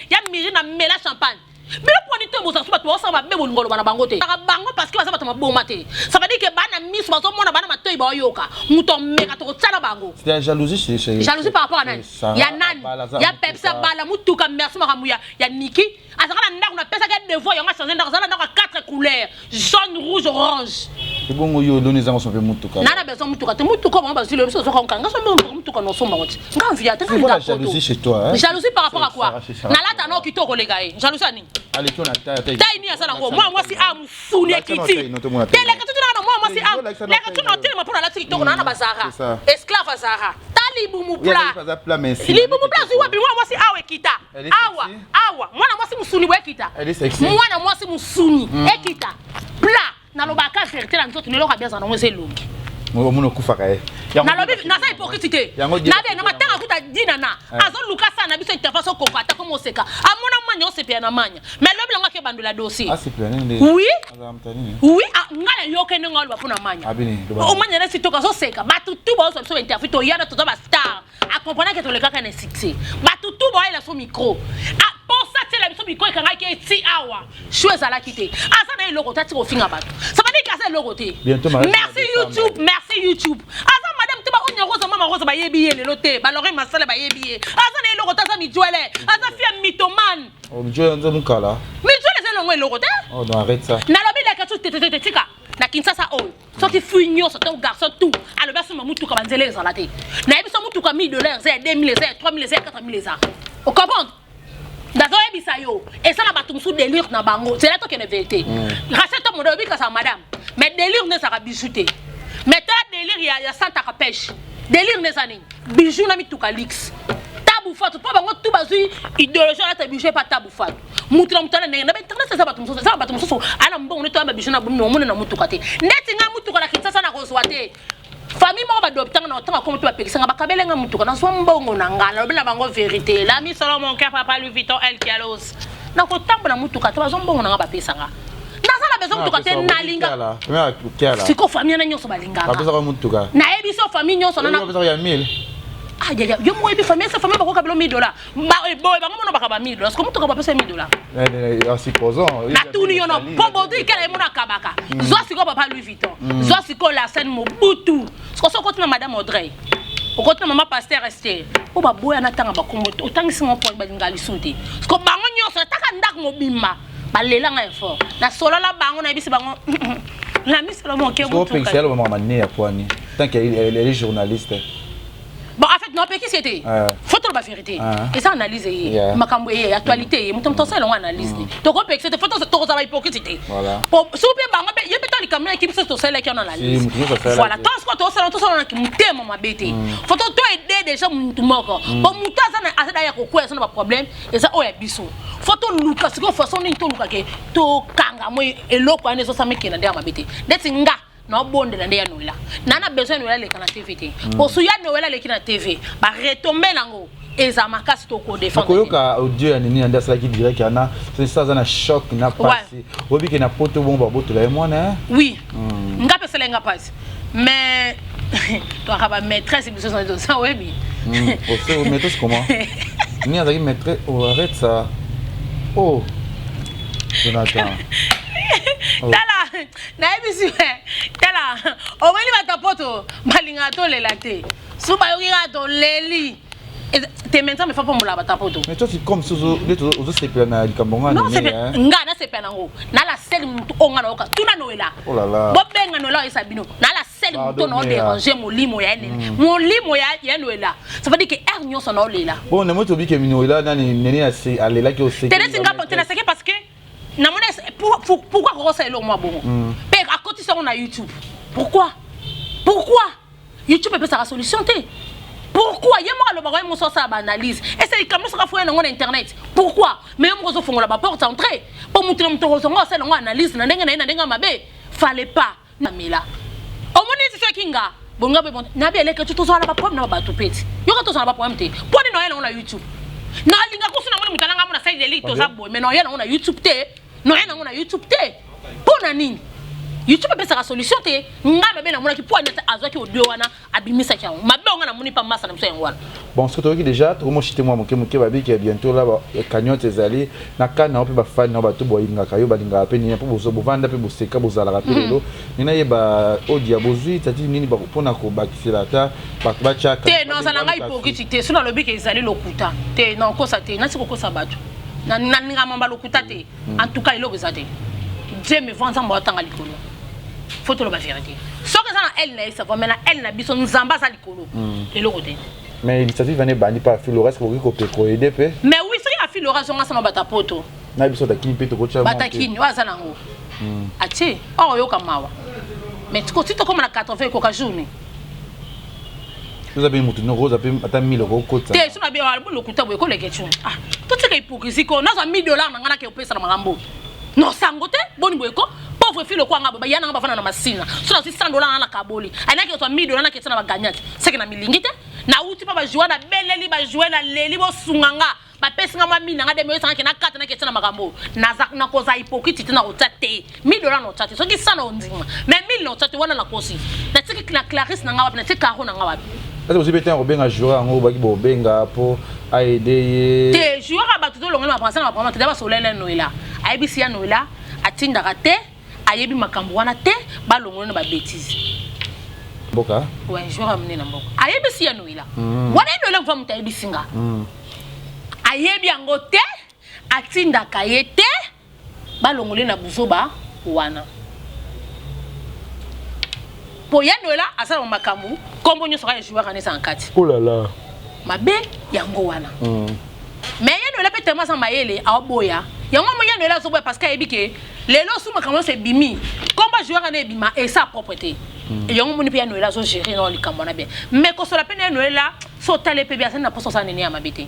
[SPEAKER 2] ya miri na mela champagne mais pour nito bo ça so ba to ça ba bebo ngolo bana bango te bango parce que ba ça ba to maboma te ça veut dire que bana miss ba so mo na bana matoi ba yoka muto meka to tsala bango
[SPEAKER 3] c'est la jalousie c'est
[SPEAKER 2] jalousie par rapport à nani ya nani ya Pepsi bala mutuka merci makamuya ya Niki azaka na ndako na pesa ka devoir ya nga changer ndako zala ndako 4 couleurs jaune rouge orange
[SPEAKER 3] bongo yo doni zango so pe mutuka
[SPEAKER 2] nana besoin mutuka te mutuka ba bazilo biso so ka nga so mutuka no somba ngoti nga via te
[SPEAKER 3] nga la jalousie chez toi hein
[SPEAKER 2] jalousie par rapport à quoi na lata no kitoko lega jalousie ani
[SPEAKER 3] allez tu on a
[SPEAKER 2] taille ni asala ngo moi si a musuni ekiti tele ka tu na moi si a le ka tu na tele ma pour la kitoko na bazara esclave azara tali bumu pla libu mu pla ziwa bi moi si awe kita awa mwana moi si musuni bo ekita mwana moi si musuni ekita pla na lobaka vérité na nzoto neloko bien za na mwese longi
[SPEAKER 3] mono kufaka
[SPEAKER 2] na lobi na sa hypocrite na bien na matanga kuta dina na azo luka sana biso intervention ko kata ko moseka amona manya o sepia na manya mais lobi longa ke bandula dossier oui ngala yoke ne ngalo bafuna manya o manya na sitoka so seka batutu ba so interview to yana to ba star a comprendre que to le kaka na succès batutu ba ila so micro pour ça c'est la mission micro et kanga ki ti awa chose à la quitter asa na eloko tati ko finga bato ça veut dire que ça eloko te merci YouTube asa madame te ba onye rosa mama rosa ba yebi le lote ba lore masala ba yebi asa na eloko tata mi joele asa fia mythomane
[SPEAKER 3] o joele nzo mukala
[SPEAKER 2] mi joele c'est longo eloko te
[SPEAKER 3] oh non arrête ça
[SPEAKER 2] na lobi la katu te tika na Kinshasa oh sorti fuigno sorti garçon tout alors ba suma mutuka banzele ezala te na yebiso mutuka $1000 c'est 2000 c'est 3000 c'est 4000 ça on comprend dazo ebisa yo et ça na batumsu délire na bango c'est là toi qui est vérité recette mon dobi ka sa madame mais délire ne ça bijouté mais ta délire ya santa ka pêche délire ne ça ni bijou na mituka lix tabu fatu pa bango tout bazui idéologie la ta bijou pas tabu fatu mutula mutana ne na betana ça batumsu ana mbongo ne to ba bijou na bumi mo na mutuka te neti nga mutuka la kitasa na kozwate famille mo ba doptanga na otanga comme tu ba pekisa ba kabelenga mutuka na so mbongo na ngala bela bango vérité la mi solo mon cœur papa Louis Vuitton El Kialos na ko tamba na mutuka to ba mbongo na ba pesanga na sala beso mutuka te na linga siko famille na nyoso ba linga
[SPEAKER 3] ba pesa mutuka
[SPEAKER 2] na ebiso famille nyoso na
[SPEAKER 3] pesa ya 1000
[SPEAKER 2] ah yo mo ebi famille sa famille ba ko kabelo $1000 ba boy ba mo ba ka ba $1000 parce que mutuka ba pesa $1000
[SPEAKER 3] en supposant
[SPEAKER 2] na tuni yo no pombo di kala mo na kabaka zo siko papa Louis Vuitton zo siko la scène Mobutu siko so ko na madame Audrey o ko na mama pasteur Esther o ba boya na tanga ba ko moto o tangisi mo point ba ngali suti siko bango nyoso taka ndak mo bimba ba lela nga effort na solo la bango na bisi bango la mise le mon ke
[SPEAKER 3] butu ko pensel ba mama né à poani tant qu'elle est journaliste.
[SPEAKER 2] Bon, en fait, non, mais qui c'était? Faut la vérité. Et ça, analyser. Makambo, actualité. Mouton, tout ça, on analyse. Donc, on peut que c'était photo, c'est tout ça, hypocrisie. Voilà. Pour souper, il y a peut-être les caméras qui sont celles qui en analyse. Voilà. Tant que tout ça, qui moutait, mon bébé. Photo, toi, aider déjà, mouton, mort. Bon, mouton, ça, c'est d'ailleurs quoi, ça n'a pas de problème. Et ça, oh, il y a bisou. Photo, Lucas, c'est quoi, façon, il y a tout Lucas, tout kanga, moi, et l'eau, quoi, ça, mais qui est dans ma bébé. That's nga. No bonde na ndeya noela nana besoin noela le kana TV te pour suya noela le kina TV ba retomber nango ezama kasi to ko défendre
[SPEAKER 3] ko yoka audio ya nini anda sala ki direct yana c'est ça za na choc na passé obi ke na poto bomba boto la moi na
[SPEAKER 2] oui ngape sele nga passe mais toi ka maîtresse biso ça webi
[SPEAKER 3] o maîtresse comment ni azaki maîtresse arrête ça oh Jonathan
[SPEAKER 2] Tala, na ebisi tala, o weli batapoto, balinga to lelate. Suba yoki to leli. Te maintenant me fa pour moula batapoto.
[SPEAKER 3] Mais toi c'est comme si aux sepia na likambonga
[SPEAKER 2] non c'est nga na sepia nango. Na la sel mutu onga na oka. Tuna noela.
[SPEAKER 3] Oh là là.
[SPEAKER 2] Bo benga noela isabino. Na la sel sali muto na déranger molimo ya nene molimo ya Noëlla ça veut dire que er nyonso na olela
[SPEAKER 3] bon na moto bi ke Noëlla nani nene alela ki o seki
[SPEAKER 2] tene singa tene seki parce que na mona pourquoi ko ça elo moi bon pe à côté ça on a YouTube pourquoi YouTube peut sa solution té pourquoi yemo lo ba mo so sa analyse et c'est comme ça faut na internet pourquoi mais mo zo fongola ba porte entrée pour montrer mo to zo ngo ça ngo analyse na ndenga mabe fallait pas na mela au moins c'est ce kinga bonga be bon na be eleke tout ça na ba problème na ba to peti yo ka to ça na ba problème té pour ni no na YouTube na linga ko sina mo mutana ngamu na side elite to za boy mais no yena na YouTube té no yena na YouTube té pour na nini YouTube peut sa solution té ngama be na mona ki pour na azwa ki odio wana abimisa kya mabe nga na moni pa masa na mso ngwana
[SPEAKER 3] bon ce que tu déjà tout mo chité moi moke babi ki bientôt là ba cagnotte ezali na kana pe ba fan na ba to boyinga kayo ba linga pe ni po bo vanda pe bo seka bo zala rapide lo ni na yeba odia bozui tati nini ba pona ko bakisela ta ba chaka
[SPEAKER 2] té non ça na ngai hypocrite suna lobi ke ezali lokuta té non ko sa té na siko ko sa bato na ninga mamba lokuta té en tout cas il lo bezate Dieu me vend ça mo tanga likolo faut te le vérité ce que ça elle na ça va maintenant elle na biso nzamba za likolo et le côté
[SPEAKER 3] mais l'initiative va ne bani pas faire le reste pour ko aider pe
[SPEAKER 2] mais oui c'est a fait le reste on ça bata poto
[SPEAKER 3] na biso da kini pe to ko cha
[SPEAKER 2] bata kini wa za nango ati o yo kamawa mais tu ko comme na 80 ko ka journée
[SPEAKER 3] vous avez mutu no rose ape ata 1000 euros ko ta
[SPEAKER 2] te suna be wa lo kuta bo ko le ketchu ah to te ka hypocrisie ko na za $1000 na ngana ke opesa na magambo no sangote boni boyeko pauvre fille ko ngaba yana ngaba fana na masina sona $600 na kaboli anaki to $1000 na ketana ba gagnante c'est que na milingite na uti pa ba jouer na beleli ba jouer na leli bo sunganga ba pesinga ma mina ngade me sanke na kata na ketana magambo na za na koza hypocrite tena otate $1000 no tate so ki sana ondima mais 1000 no tate wana na kosi na tiki na Clarisse na ngaba na tiki Caro na ngaba
[SPEAKER 3] est-ce que vous avez un joueur en haut qui bo benga pour aider
[SPEAKER 2] te joueur ba tout longo ma penser na ba te ba solele Noëlla ayebisi ya Noëlla atinda raté ayebi makambo wana te ba longo na ba bêtise
[SPEAKER 3] boka
[SPEAKER 2] ouais joueur amené na mboko ayebisi ya Noëlla wana Noëlla va muta ayebisinga ayebi yango te atinda kayete ba longo na buzoba wana pour ya Noëlla asala makambo kombo nyo sera joueur ane sankati
[SPEAKER 3] oh là là
[SPEAKER 2] mabe yango wana mais ya Noëlla peut tellement sa mayele a boya yango mo ya Noëlla zo boya parce que ayebi ke lelo su makambo c'est bimi komba joueur ane bima et sa propreté et yango mo ni pe ya Noëlla zo gérer dans le kambo na bien mais ko so la peine ya Noëlla so tale pe bien ça na poso sa nene ya mabete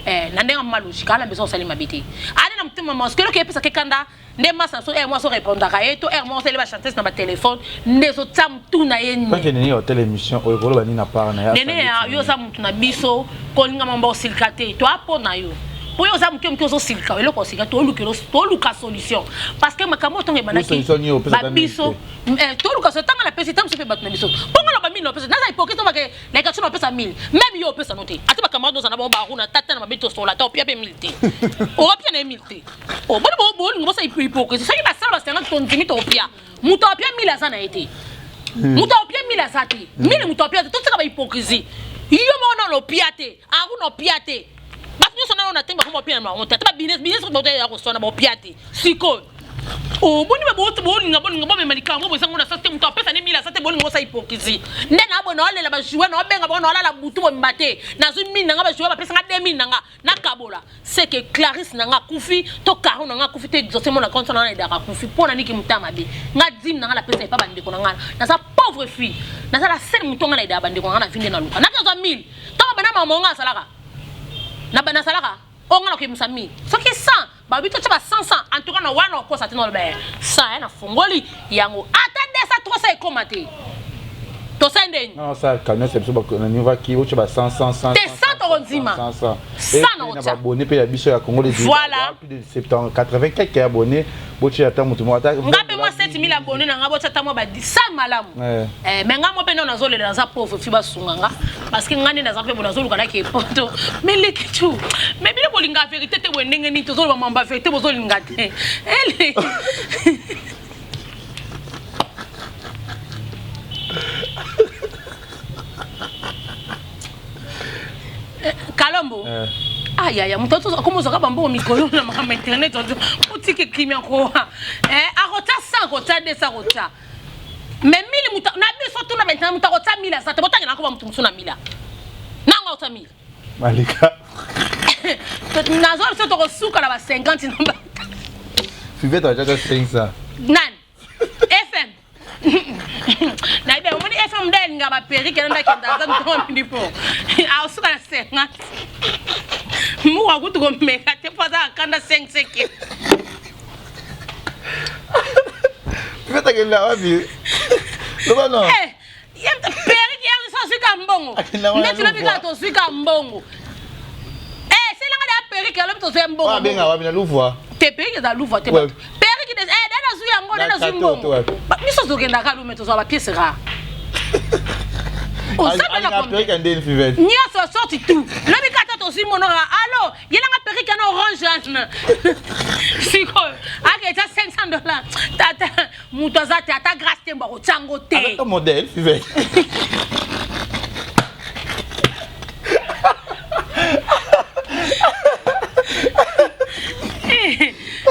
[SPEAKER 2] na ndenga malogique ala beso sali mabete ani na mtima mo skelo ke pesa ke kanda ne masa so moi so répondre ka eto moi so le ba chanteuse na ba téléphone ne so tsam tu na yeni
[SPEAKER 3] parce que nene hotel émission o ekolo bani na par na ya
[SPEAKER 2] nene yo sa mutu na biso ko linga mambo silkate to apona yo po yo za mukyo so silka ele ko silka to luka solution parce que makambo to ngebana ki ba biso to luka so tanga na pesi tam so pe bat na biso ponga na ba 1000 pesa na za hypocrite ba ke na ka so na pesa 1000 même yo pesa note ati makambo do sana ba runa tata na mabito so la to pia pe 1000 te o pia na 1000 te o bo ngo sa hypocrite so ki ba sala ba sanga to ndimi to pia muto pia 1000 azana ete muto pia 1000 azati 1000 muto pia to tsaka ba hypocrite yo mo na lo pia te aru no pia te parce que sona na temba comme pia na on tata business ko ya ko sona ba pia te siko o boni ba bo ngabo me malika ngo bo sango na sate muto pesa ne 1000 sate bo ngo sa hypocrite ndena abo na olela ba jouer na obenga bo na olela butu bo mbate na zo 1000 nga ba jouer ba pesa nga 2000 nga na kabola c'est que Clarisse na nga kufi to Caro na nga kufi te exaucer mon compte na ida ka kufi pona niki mutama be nga dim na nga la pesa pa bande ko na nga na sa pauvre fille na sa la seule muto nga na ida bande ko nga na vinde na luka na ka zo 1000 to ba na mama nga salaka na bana salaka on nga ko musami so ki 100 ba bito taba 500 en tout cas na wana ko sa tino le ba 100 na fongoli yango attendez ça trop ça commenter to sende
[SPEAKER 3] non ça calme c'est so ba na niva ki o taba 100
[SPEAKER 2] te 100 ondima 100
[SPEAKER 3] na ba abonné pe ya biso ya Congo les
[SPEAKER 2] voilà
[SPEAKER 3] plus de 70 80 quelques abonnés bochi ata mutu mo ata
[SPEAKER 2] ngape moi 7000 abonnés na ngabo tata mo ba 100 malamu mais ngamo pe na zole na za pauvre fi ba sunganga parce que ngani na za pe bona zolu kana ke poto mais les kitu mais bile bolinga vérité te wendenge ni to zolu ba mamba vérité bo zolu ngate ele Kalombo aya mtoto comme ça bambo mikolo na ma internet utike kimia ko akota 100 kota 200 kota mais 1000 muta na biso tuna maintenant muta kota 1000 ça te botanga nako ba mutu musuna 1000 nanga ota 1000
[SPEAKER 3] Malika
[SPEAKER 2] nazo biso to kosuka na ba 50 namba
[SPEAKER 3] Fivette a déjà 500
[SPEAKER 2] nan FM na ibe omoni FM ndel ngaba perike nda kenda za ntombi ndipo ausuka na 50 muwa kutu ko meka te faza kanda 5 seke
[SPEAKER 3] Fivette que là wapi non non
[SPEAKER 2] yem perike ya so sika mbongo ndeti na bika to sika mbongo c'est là nga perike lo to se mbongo
[SPEAKER 3] ah benga wapi na Louvois
[SPEAKER 2] te perike za Louvois te perike des dana zu yango dana zu mbongo miso zokenda ka lumeto zo ba pièce rare on sait pas la
[SPEAKER 3] perike ndeni Fivette
[SPEAKER 2] nyo so sorti tout le bikata to si mono allo yela nga perike na orange siko ake ta $500 tata muto za tata grâce temba ko chango te
[SPEAKER 3] avec ton modèle Fivette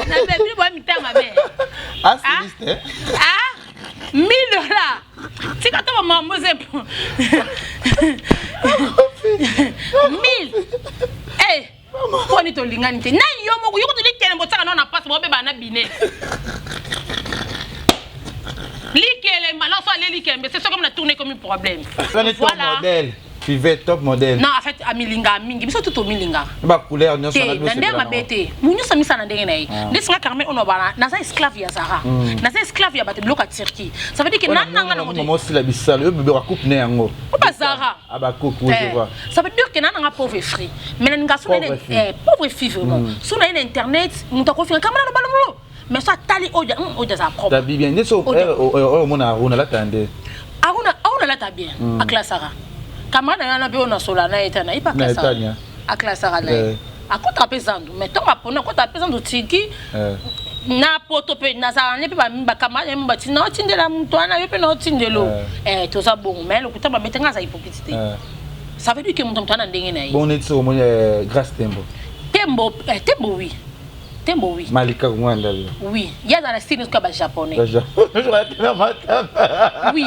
[SPEAKER 2] na bébé boy mitanga be
[SPEAKER 3] ah c'est liste
[SPEAKER 2] $1000 tika to mambo zepo 1000 poni to lingani te na yo moko yo ko likele mbotaka na passe bo be bana bine likele malance aller likele mais c'est ça comme la tourner comme un problème
[SPEAKER 3] voilà modèle Fivette top modèle
[SPEAKER 2] non en fait amilinga mingi biso tout milinga
[SPEAKER 3] ba couleur nyo
[SPEAKER 2] sana na ndenge bete munyo so misana ndenge na ye ndisinga Carmen ono bana na za esclave ya Zara na za esclave ya bato bloka Turquie ça veut dire que nanga na moto
[SPEAKER 3] mo si la bisalo yo bebe ka coupe ne yango
[SPEAKER 2] ba Zara
[SPEAKER 3] aba coupe je vois
[SPEAKER 2] ça veut dire que nanga pauvre frère mais nga so pauvre fille vraiment sur na internet muta ko finga kamera no balolo mais ça tali oja za propre
[SPEAKER 3] ta bien ne so mona Aruna la tande
[SPEAKER 2] Aruna la ta bien à classe Zara kamana yana be ona sola na etana ipa klasa a klasa na a kontra pesando mais to apona kontra pesando tiki na poto pe na za ne pe ba kamana mba tina tindela mtu ana yo pe na tindelo to za bon mais le kutamba metenga za hypocrite ça veut dire que mtu ana ndenge na yi
[SPEAKER 3] bon net so mo grâce tembo
[SPEAKER 2] oui Tembo oui.
[SPEAKER 3] Malika Rwanda.
[SPEAKER 2] Oui, il y a dans la style comme japonais. Oui.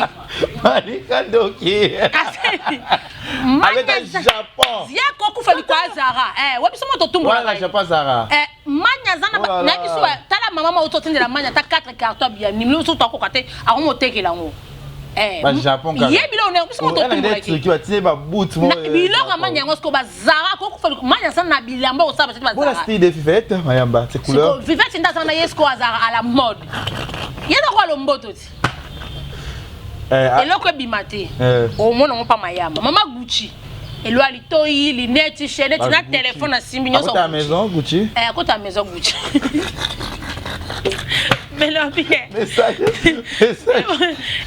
[SPEAKER 3] Malika Doki. Avec le Japon.
[SPEAKER 2] Il y a quoi qu'on fait quoi Zara? Ouais, puis comment tu tombes là?
[SPEAKER 3] Japon Zara.
[SPEAKER 2] Manya zana na biso tala mama autotinde la manya ta 4 cartons bien. Ni nous tout ko kate a on monter que là ngo.
[SPEAKER 3] Ba Japon ka.
[SPEAKER 2] Yebilo on est comment tu tombes là?
[SPEAKER 3] Qui va tirer ba boot mo.
[SPEAKER 2] Bilo ka manya ngo sko ba Zara ko fait manya zana na bilamba o saba ba Zara.
[SPEAKER 3] Bon style de Fivette mayamba, c'est couleur.
[SPEAKER 2] Fivette nda zana yesko Zara à la mode. Yena ko lo mboto ti. Eloko bimate. Au moins on pas mayamba. Mama Gucci. Elo alitoyi lineti chaîne na téléphone na simbi nyoso.
[SPEAKER 3] À ta maison Gucci.
[SPEAKER 2] À ta maison Gucci. Mais là bien.
[SPEAKER 3] Message.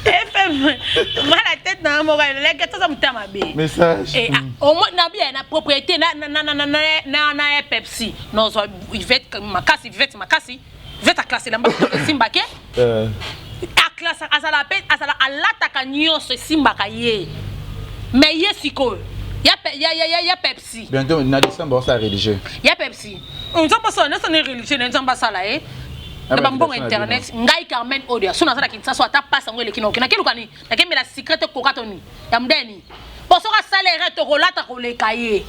[SPEAKER 2] FM. Moi la tête dans mon oreille, les gars ça me t'a ma bé.
[SPEAKER 3] Message.
[SPEAKER 2] Et au moins na bien na propriété na Pepsi. Non so Yvette makasi Yvette a classé la mbaka simbake. A classe azala pe azala alataka nyonso simbaka ye. Mais yesiko ya Pepsi.
[SPEAKER 3] Bientôt na décembre ça religieux.
[SPEAKER 2] Ya Pepsi. On s'en passe na sonne religieux na s'en ça là na bon internet ngai Carmen Odia sona sala kinsa so ata passa ngwe lekino kina kiluka ni na kemela secret ko katoni ya mdeni poso ka salaire to kolata ko lekaye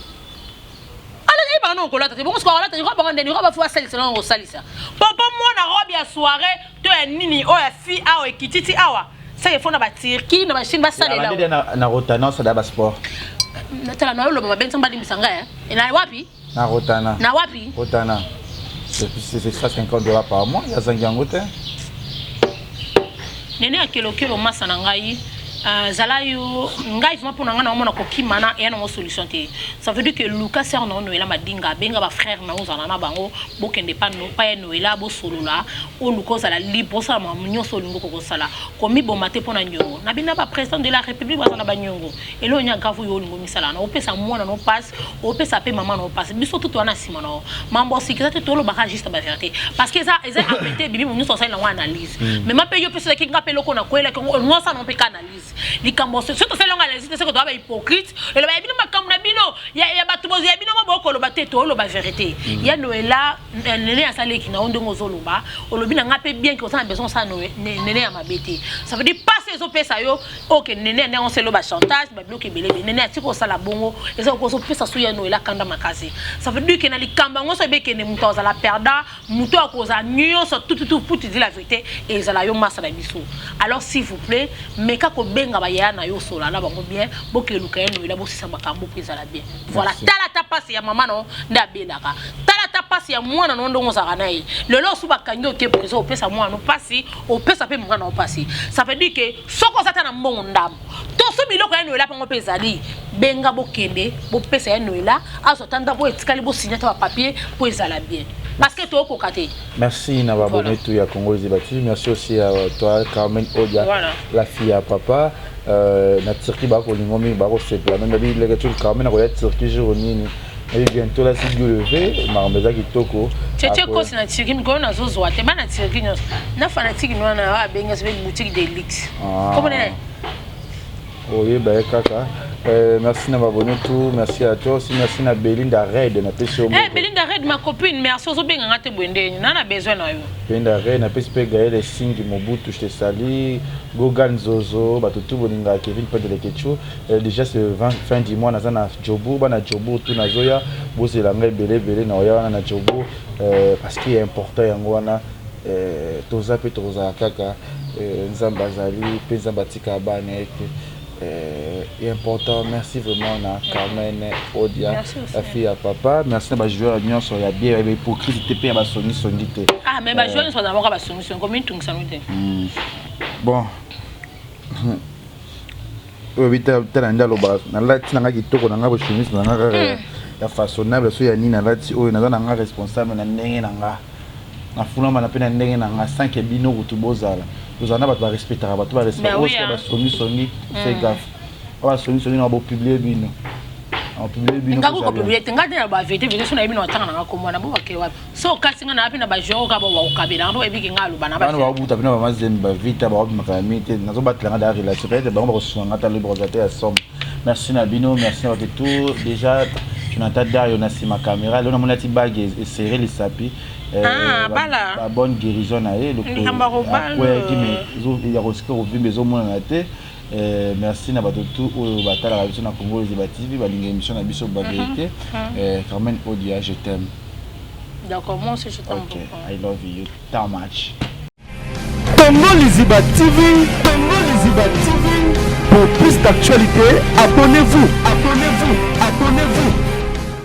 [SPEAKER 2] ala ngai ba no kolata te bongo ko kolata ko ba ndeni ko ba fu salisa no salisa popo mona robe ya soirée to ya nini o ya fi awa ekititi awa ça il faut na ba tirki na ba chine ba salela
[SPEAKER 3] na rotana ça da ba sport
[SPEAKER 2] na tala na lo ba ben samba limbisanga na wapi na wapi
[SPEAKER 3] rotana c'est ça $50 par mois ya zangiango te
[SPEAKER 2] nene akelo masa na ngai zala yo ngai vraiment pour ngana mona ko kimana ya no solution te ça veut dire que Lucas sert no noela madinga benga ba frère na ozana na bango bokende pa no pa noela bo solola o Lucas ala libre ça ma nyoso lingo ko sala komi bomate pona nyongo na bina ba président de la république bazana ba nyongo elo nya gavu yo lingo misala na opesa mwana no passe opesa pe maman no passe biso tout wana sima no mambo sécurité to lo ba juste ba vérité parce que ça ils a appelé bibi nyoso ça na analyse mais ma pe yo pesa ki nga pe loko na kwela ko no ça non pe analyse likambo surtout c'est longa les c'est que tu as hypocrite et le ba bino makambo na bino ya batu bozi ya bino maboko lo bateto lo ba vérité ya noela nene ya saleki na ondongo zoloba olobi na ngape bien que ça a besoin ça nene ya mabete ça veut dire passe pasi ezopesa yo ok nene nde on selo ba chantage ba bloquer belé nene atiko sala bongo eza ko so pesa suya no ela kanda makasi ça veut dire que na likamba ngo so beke ne muto za la perda muto akoza nyonso tout pour te dire la vérité et za la yo masa na biso alors s'il vous plaît meka ko benga ba ya na yo sola la bango bien boke luka no ela bo sisa makambo pesa la bien voilà tala ta pasi ya mama no nda belaka tala ta pasi ya mwana no ndongo za kanai lelo suba kanyo te preso pesa mwana no pasi o pesa pe mwana no pasi ça veut dire que soko zata na mbongo ndam to so biloko ya noela pango pesa li benga bokende bo pesa ya noela aso tanda bo etikali bo signer ta papier po ezala bien parce que to kokate.
[SPEAKER 3] Merci na abonné tout ya Congo Liziba TV. Merci aussi à toi Carmen Odia la fille à papa na Turquie ba ko lingomi ba ko c'est la même vie les retours Carmen na ko ya Turquie jour nini et bientôt la si Dieu levé marambeza kitoko
[SPEAKER 2] tete ko sina Turquie mi ko na zozo ate bana Turquie na fanatique no na wa benga se boutique de luxe comment est
[SPEAKER 3] oui bah kaka merci na abonné tout merci à toi aussi merci na Belinda Red na pesi
[SPEAKER 2] Belinda Red ma copine merci ozo benga ngate bwende na besoin na yo
[SPEAKER 3] Belinda Red na pesi pe Gaël Singi Mobutu je te salue Gogan Zozo ba tout bolinga Kevin Pedro Lekecho déjà c'est fin du mois na zana Jobu bana Jobu tout na zoya bosse la ngai belé na oya na Jobu parce qu'il est important yango wana toza pe toza kaka nzamba zali pe nzamba tika bana est important. Merci vraiment à Carmen Odia, la fille à papa. Merci à ma joueur à Nyon sur la bière et pour critiquer à Sony Sonité.
[SPEAKER 2] Ah mais ma joueur soit d'abord à Sony Sonité. Combien tu ça nous
[SPEAKER 3] bon. Oui, tu as un dialogue. Na la tina ki toko na nga chemise na nga ya façonnable so ya ni na la ti o na nga responsable na ndenge na nga. Na funa mana pe na ndenge na nga sans que bino kutubozala. Nous en avons pas respecté, on va respecter. Sony, fais gaffe. On va Sony, on va publier bino. On publier bino.
[SPEAKER 2] Ngaku ko publier, tenga na ba vete, vete sona bino tanga na ko mwana bo ke wapi. So kasinga na api na ba jo ka bo wa ukabela ndo ebi kinga luba na ba.
[SPEAKER 3] Bana ba buta bino ba mazem ba vite ba ba makamite, nazo batla na relation peut ba ba so ngata le brosateur à somme. Merci na bino, merci à tout. Déjà Jonathan Dario na si ma caméra, là on a mon petit bague et serrer les sapis.
[SPEAKER 2] La
[SPEAKER 3] bonne guérison à elle. Merci na tout batala radio na Congo Liziba TV balinga émission na biso ba vérité Carmen Odia je t'aime.
[SPEAKER 2] D'accord moi aussi je t'aime beaucoup.
[SPEAKER 3] I love you so much.
[SPEAKER 1] Congo Liziba TV, Congo Liziba TV. Pour plus d'actualités, abonnez-vous.